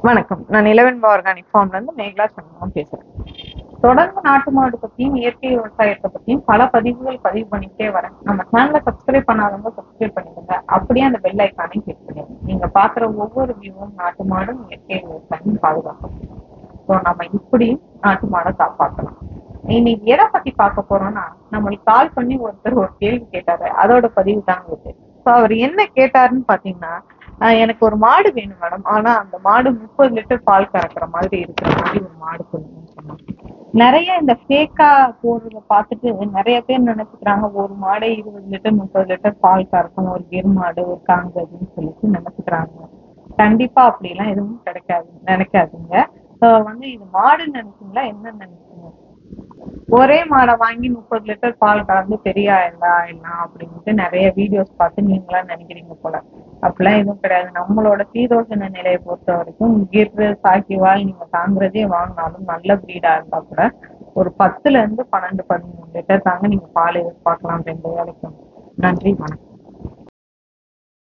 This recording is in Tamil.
வணக்கம். நான் இலவன் ஆர்கானிக் ஃபார்ம்ல இருந்து மேகலா சண்முகம் பேசுறேன். தொடர்ந்து நாட்டு மாடு பத்தியும் இயற்கை விவசாயத்தை பத்தியும் பல பதிவு பண்ணிக்கிட்டே வரேன். நம்ம சேனலை சப்ஸ்கிரைப் பண்ணாதவங்க சப்ஸ்கிரைப் பண்ணிடுங்க. அப்படியே அந்த பெல் ஐக்கானையும் கிளிக் பண்ணிடுங்க. நீங்க பாக்குற ஒவ்வொரு வியூவும் நாட்டு மாடும் இயற்கை விவசாயம் பாதுகாக்கும். ஸோ நம்ம இப்படியும் நாட்டு மாடை காப்பாற்றலாம். இன்னைக்கு எதை பத்தி பார்க்க போறோம்னா, நம்மளுக்கு கால் பண்ணி ஒருத்தர் ஒரு கேள்வி கேட்டாரு. அதோட பதிவு தாங்க இது. ஸோ அவர் என்ன கேட்டாருன்னு பாத்தீங்கன்னா, எனக்கு ஒரு மாடு வேணும் மேடம். ஆனா அந்த மாடு 30 லிட்டர் பால் கறக்குற மாதிரி இருக்கிற மாதிரி ஒரு மாடு கொடுங்கன்னு சொன்னாங்க. நிறைய இந்த ஃபேக்கா போடுறத பார்த்துட்டு நிறைய பேர் நினைச்சுக்கிறாங்க, ஒரு மாடே 20 லிட்டர் 30 லிட்டர் பால் கறக்கும், ஒரு கிர் மாடு ஒரு காங்கன்னு சொல்லிட்டு நினைச்சுக்கிறாங்க. கண்டிப்பா அப்படி எல்லாம் எதுவும் நினைக்காதீங்க. இது மாடுன்னு நினைச்சீங்களா என்ன நினைச்சீங்க? ஒரே மாடை வாங்கி 30 லிட்டர் பால் கலந்து பெரிய ஆயிடலாம் அப்படின்ட்டு நிறைய வீடியோஸ் பார்த்து நீங்களா நினைக்கிறீங்க போல. அப்படிலாம் எதுவும் கிடையாது. நம்மளோட சீதோஷண நிலையை பொறுத்த வரைக்கும் கிர்ரு சாக்கிவால் நீங்க தாங்குறதே வாங்கினாலும் நல்ல பிரீடா இருந்தா கூட ஒரு 10 ல இருந்து 12 13 லிட்டர் தாங்க நீங்க பால் எதிர்பார்க்கலாம் 2 வேலைக்கும். நன்றி, வணக்கம்.